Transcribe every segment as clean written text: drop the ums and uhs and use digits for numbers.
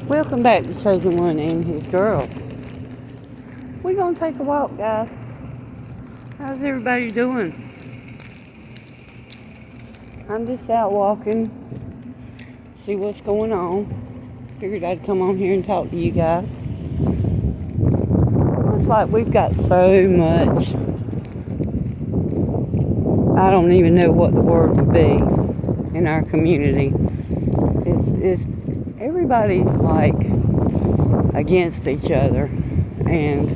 Welcome back to Chosen One and His Girl. We're going to take a walk, guys. How's everybody doing? I'm just out walking, see what's going on. Figured I'd come on here and talk to you guys. Looks like we've got so much. I don't even know what the word would be in our community. It's everybody's like against each other, and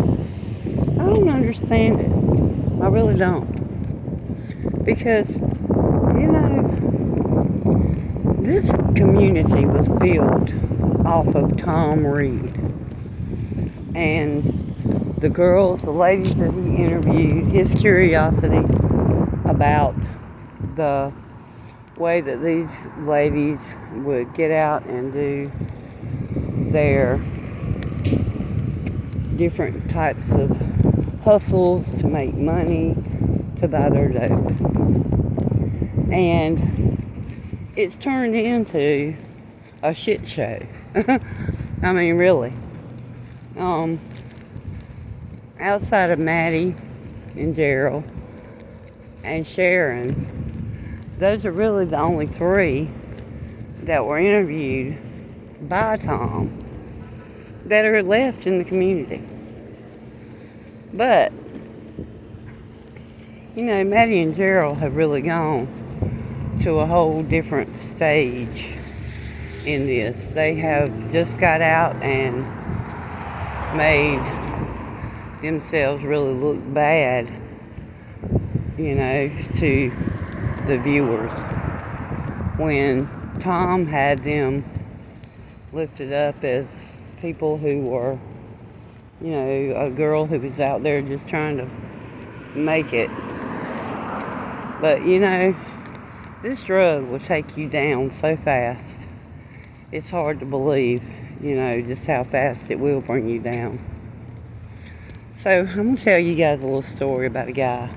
I don't understand it. I really don't, because this community was built off of Tom Reed and the girls, the ladies that he interviewed, his curiosity about the way that these ladies would get out and do their different types of hustles to make money to buy their dope. And it's turned into a shit show. I mean, really. Outside of Maddie and Gerald and Sharon, those are really the only three that were interviewed by Tom that are left in the community. But, Maddie and Gerald have really gone to a whole different stage in this. They have just got out and made themselves really look bad, to the viewers, when Tom had them lifted up as people who were, a girl who was out there just trying to make it. But, this drug will take you down so fast. It's hard to believe, just how fast it will bring you down. So, I'm going to tell you guys a little story about a guy.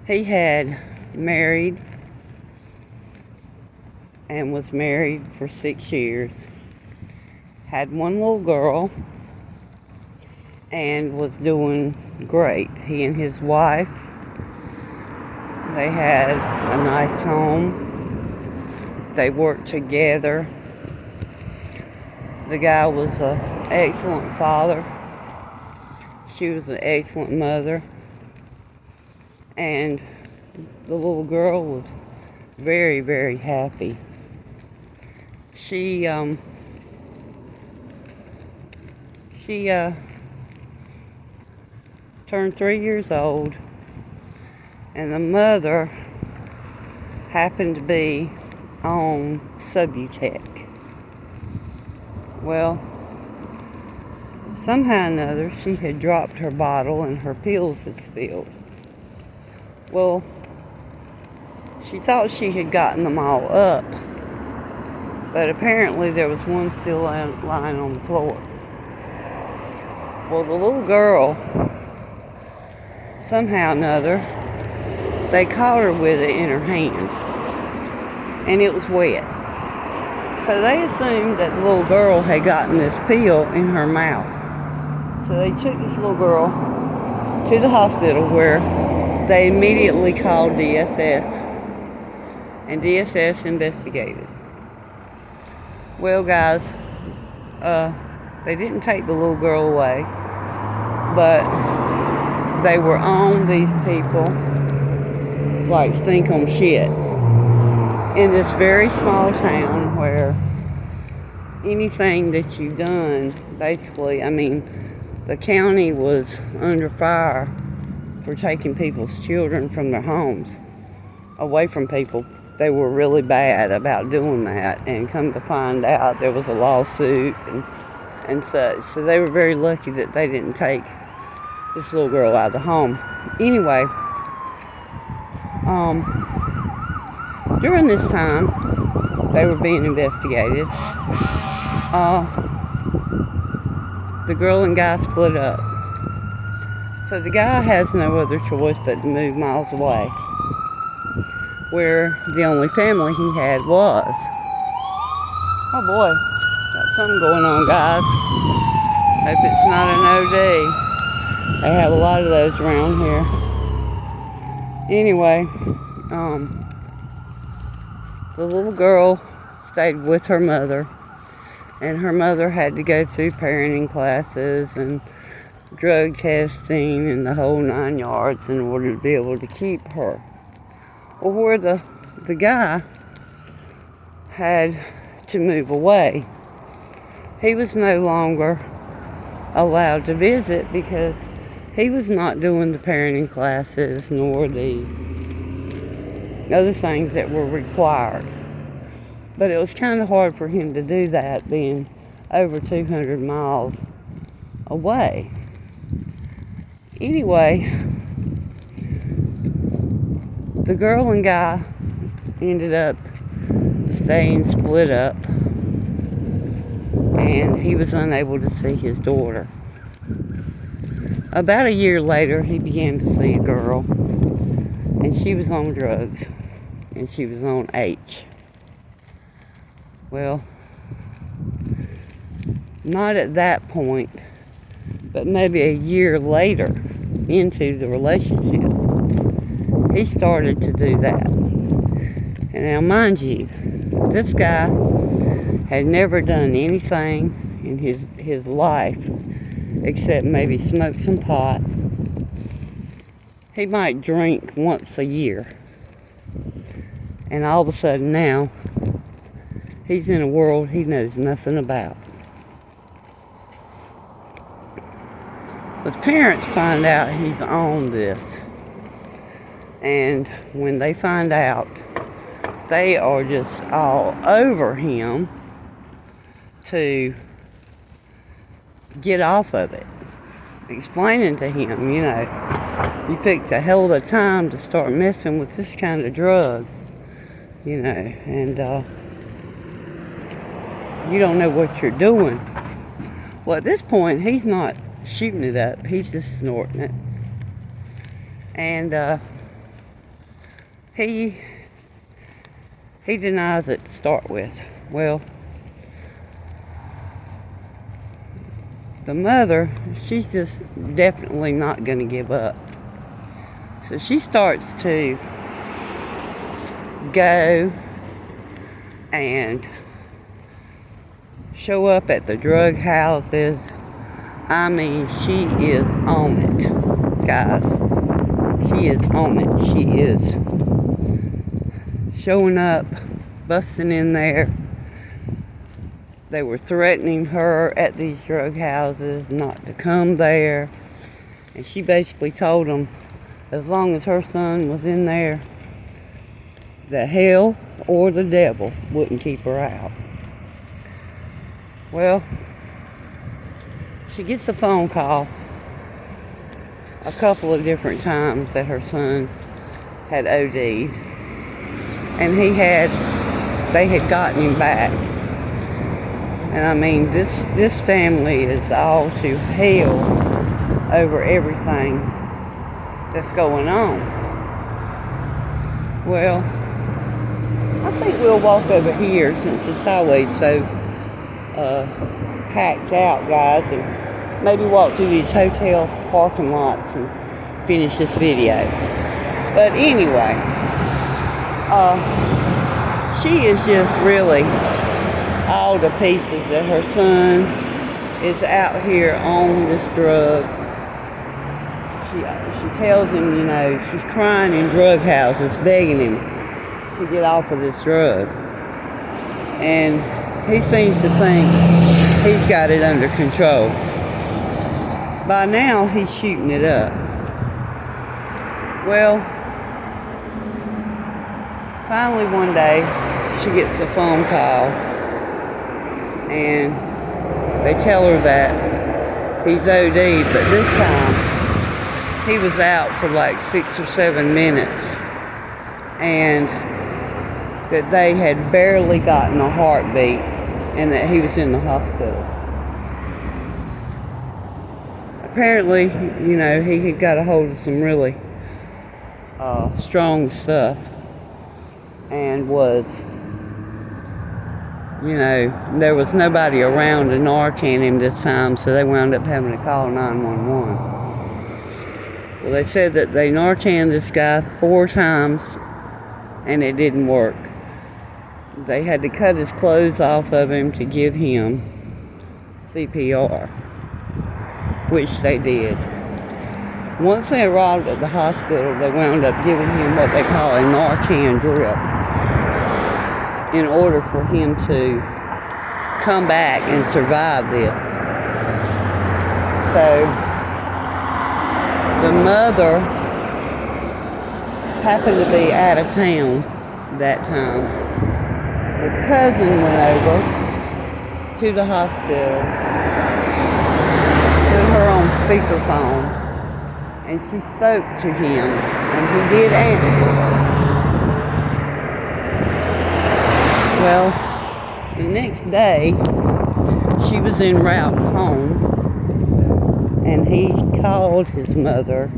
He had married and was married for 6 years. Had one little girl and was doing great. He and his wife, they had a nice home. They worked together. The guy was an excellent father. She was an excellent mother. And the little girl was very, very happy. She turned 3 years old, and the mother happened to be on Subutex. Well, somehow or another, she had dropped her bottle and her pills had spilled. Well, she thought she had gotten them all up, but apparently there was one still lying on the floor. Well, the little girl, somehow or another, they caught her with it in her hand, and it was wet. So they assumed that the little girl had gotten this pill in her mouth. So they took this little girl to the hospital, where they immediately called DSS, and DSS investigated. Well, guys, they didn't take the little girl away, but they were on these people like stink on shit in this very small town, where anything that you've done, basically, the county was under fire for taking people's children from their homes away from people. They were really bad about doing that, and come to find out there was a lawsuit and such. So they were very lucky that they didn't take this little girl out of the home. Anyway, during this time, they were being investigated. The girl and guy split up. So the guy has no other choice but to move miles away, where the only family he had was. Oh boy. Got something going on, guys. Hope it's not an OD. They have a lot of those around here. Anyway, the little girl stayed with her mother, and her mother had to go through parenting classes and drug testing and the whole 9 yards in order to be able to keep her. Well, where the guy had to move away, he was no longer allowed to visit because he was not doing the parenting classes nor the other things that were required. But it was kind of hard for him to do that, being over 200 miles away. Anyway, the girl and guy ended up staying split up, and he was unable to see his daughter. About a year later, he began to see a girl, and she was on drugs, and she was on H. Well, not at that point, but maybe a year later into the relationship, he started to do that. And now, mind you, this guy had never done anything in his life except maybe smoke some pot. He might drink once a year. And all of a sudden now, he's in a world he knows nothing about. His parents find out he's on this. And when they find out, they are just all over him to get off of it. Explaining to him, you picked a hell of a time to start messing with this kind of drug, and you don't know what you're doing. Well, at this point, he's not shooting it up. He's just snorting it. And he denies it to start with. Well, the mother, she's just definitely not going to give up. So she starts to go and show up at the drug houses. I mean, she is on it, guys. She is on it. She is showing up, busting in there. They were threatening her at these drug houses not to come there. And she basically told them as long as her son was in there, that hell or the devil wouldn't keep her out. Well, she gets a phone call a couple of different times that her son had OD'd. And they had gotten him back. And I mean, this family is all to hell over everything that's going on. Well, I think we'll walk over here since this highway's so packed out, guys, and maybe walk through these hotel parking lots and finish this video. But anyway, she is just really all to pieces that her son is out here on this drug. She tells him, she's crying in drug houses, begging him to get off of this drug. And he seems to think he's got it under control. By now, he's shooting it up. Well, finally one day, she gets a phone call, and they tell her that he's OD'd, but this time he was out for like 6 or 7 minutes, and that they had barely gotten a heartbeat, and that he was in the hospital. Apparently, he had got a hold of some really strong stuff and was there was nobody around to Narcan him this time, so they wound up having to call 911. Well, they said that they Narcan this guy 4 times, and it didn't work. They had to cut his clothes off of him to give him CPR, which they did. Once they arrived at the hospital, they wound up giving him what they call a Narcan drip in order for him to come back and survive this. So the mother happened to be out of town that time. The cousin went over to the hospital, put her on speakerphone, and she spoke to him, and he did answer. Well, the next day, she was en route home, and he called his mother,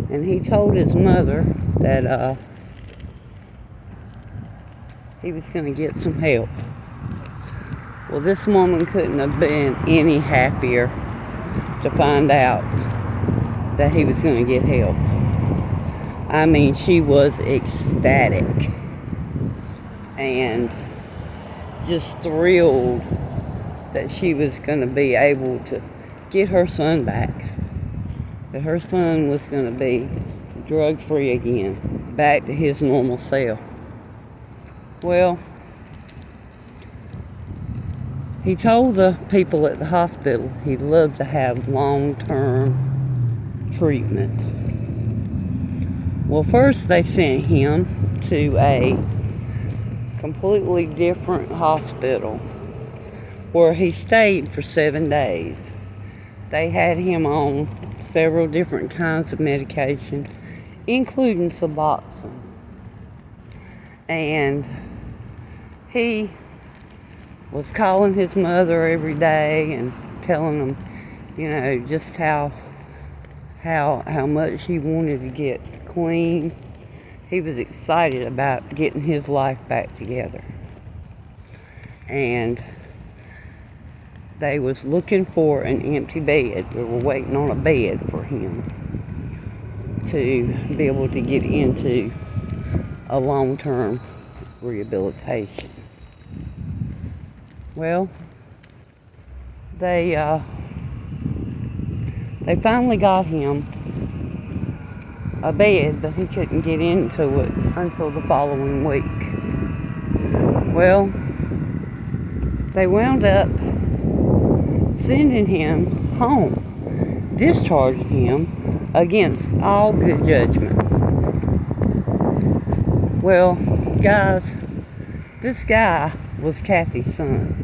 and he told his mother that he was going to get some help. Well, this woman couldn't have been any happier to find out that he was going to get help. I mean, she was ecstatic and just thrilled that she was going to be able to get her son back. That her son was going to be drug-free again, back to his normal self. Well, he told the people at the hospital he'd love to have long-term treatment. Well, first they sent him to a completely different hospital where he stayed for 7 days. They had him on several different kinds of medication, including Suboxone. And he was calling his mother every day and telling them, just how much he wanted to get clean. He was excited about getting his life back together. And they was looking for an empty bed. They were waiting on a bed for him to be able to get into a long-term rehabilitation. Well, they finally got him a bed, but he couldn't get into it until the following week. Well, they wound up sending him home, discharging him against all good judgment. Well, guys, this guy was Kathy's son.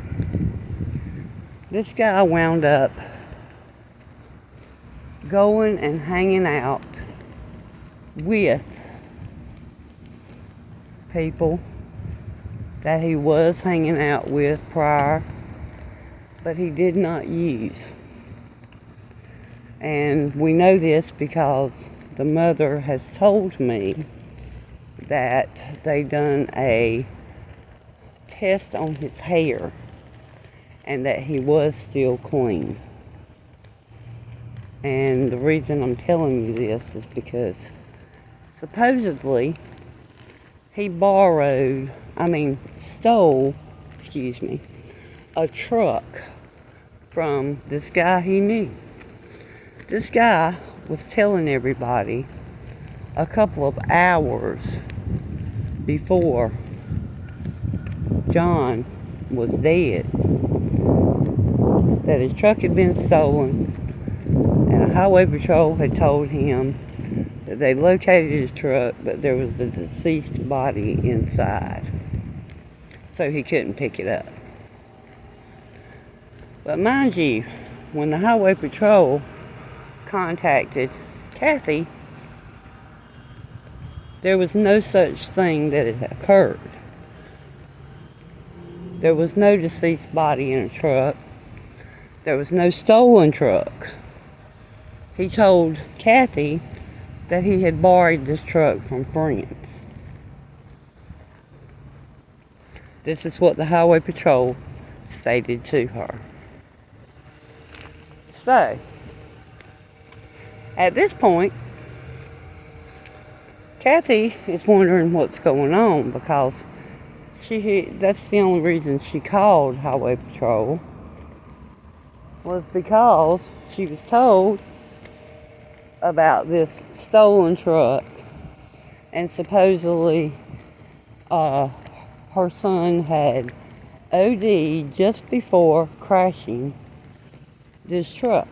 This guy wound up going and hanging out with people that he was hanging out with prior, but he did not use. And we know this because the mother has told me that they done a test on his hair and that he was still clean. And the reason I'm telling you this is because supposedly he stole a truck from this guy he knew. This guy was telling everybody a couple of hours before John was dead that his truck had been stolen, and a highway patrol had told him that they located his truck, but there was a deceased body inside, so he couldn't pick it up. But mind you, when the highway patrol contacted Kathy, there was no such thing that had occurred. There was no deceased body in a truck. There was no stolen truck. He told Kathy that he had borrowed this truck from friends. This is what the Highway Patrol stated to her. So, at this point, Kathy is wondering what's going on because that's the only reason she called Highway Patrol, was because she was told about this stolen truck, and supposedly her son had OD'd just before crashing this truck.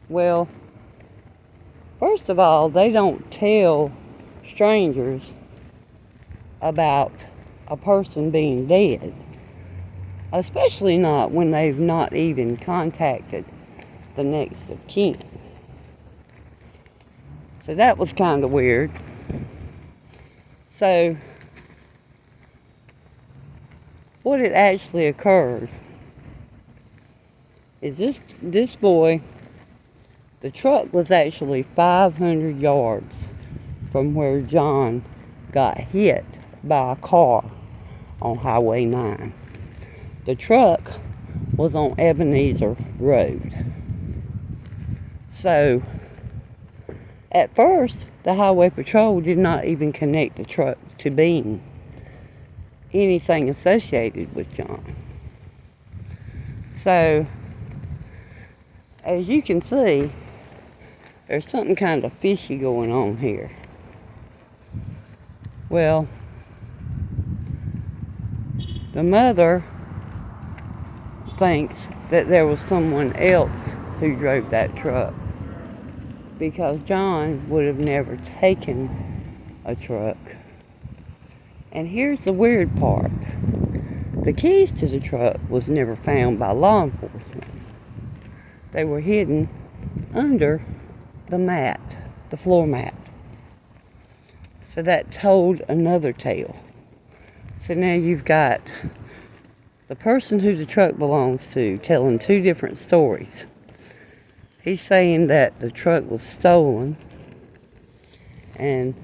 Well, first of all, they don't tell strangers about a person being dead, especially not when they've not even contacted the next of kin. So that was kind of weird. So what had actually occurred is this boy, the truck was actually 500 yards from where John got hit by a car on Highway 9. The truck was on Ebenezer Road. So, at first, the Highway Patrol did not even connect the truck to being anything associated with John. So, as you can see, there's something kind of fishy going on here. Well, the mother thinks that there was someone else who drove that truck, because John would have never taken a truck. And here's the weird part. The keys to the truck was never found by law enforcement. They were hidden under the mat, the floor mat. So that told another tale. So now you've got the person who the truck belongs to telling two different stories. He's saying that the truck was stolen, and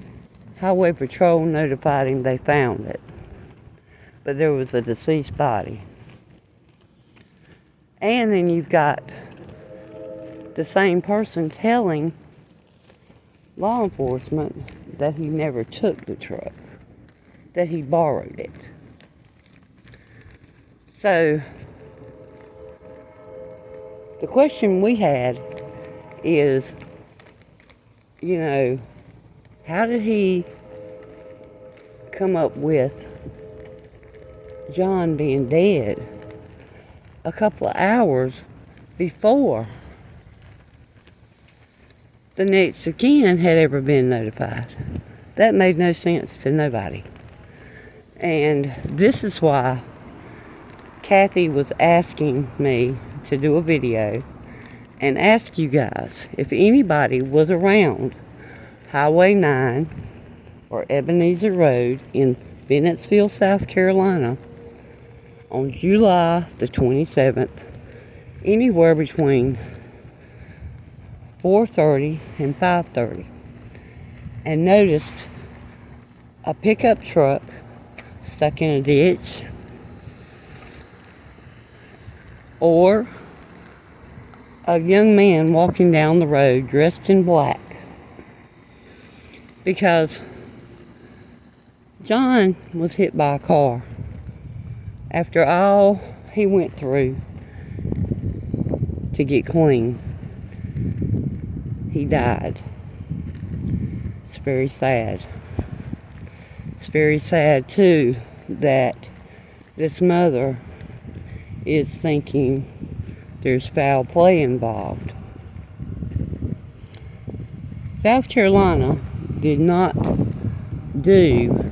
Highway Patrol notified him they found it, but there was a deceased body. And then you've got the same person telling law enforcement that he never took the truck, that he borrowed it. So, the question we had is, how did he come up with John being dead a couple of hours before the next of kin had ever been notified? That made no sense to nobody. And this is why Kathy was asking me to do a video and ask you guys if anybody was around Highway 9 or Ebenezer Road in Bennettsville, South Carolina on July the 27th, anywhere between 4:30 and 5:30, and noticed a pickup truck stuck in a ditch, or a young man walking down the road dressed in black. Because John was hit by a car. After all he went through to get clean, he died. It's very sad. It's very sad too that this mother is thinking there's foul play involved. South Carolina did not do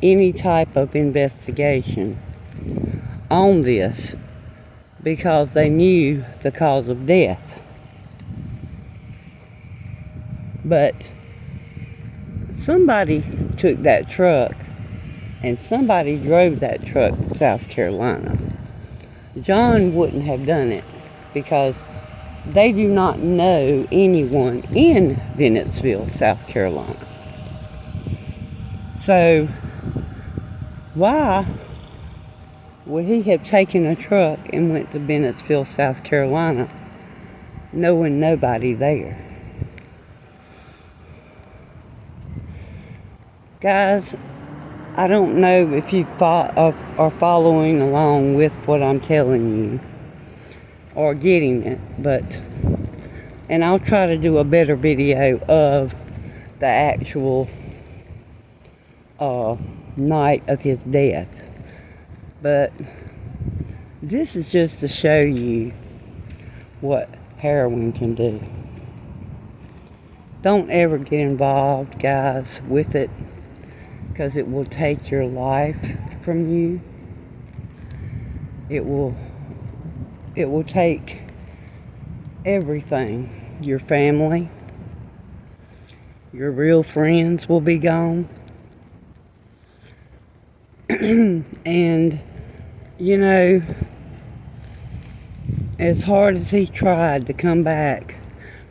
any type of investigation on this because they knew the cause of death. But somebody took that truck and somebody drove that truck to South Carolina. John wouldn't have done it because they do not know anyone in Bennettsville, South Carolina. So Why would he have taken a truck and went to Bennettsville, South Carolina, knowing nobody there? Guys, I don't know if you are following along with what I'm telling you or getting it, and I'll try to do a better video of the actual night of his death. But this is just to show you what heroin can do. Don't ever get involved, guys, with it, because it will take your life from you. It will take everything. Your family, your real friends will be gone. And, you know, as hard as he tried to come back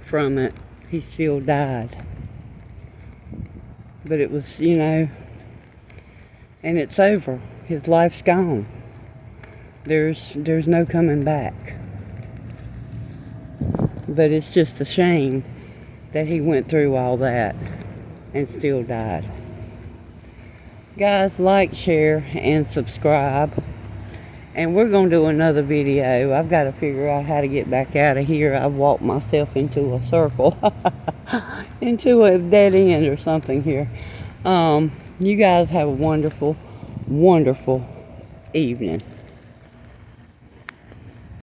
from it, he still died. But it was, you know, and it's over. His life's gone. There's no coming back. But it's just a shame that he went through all that and still died. Guys, like, share, and subscribe. And we're going to do another video. I've got to figure out how to get back out of here. I've walked myself into a circle. Into a dead end or something here. You guys have a wonderful, wonderful evening.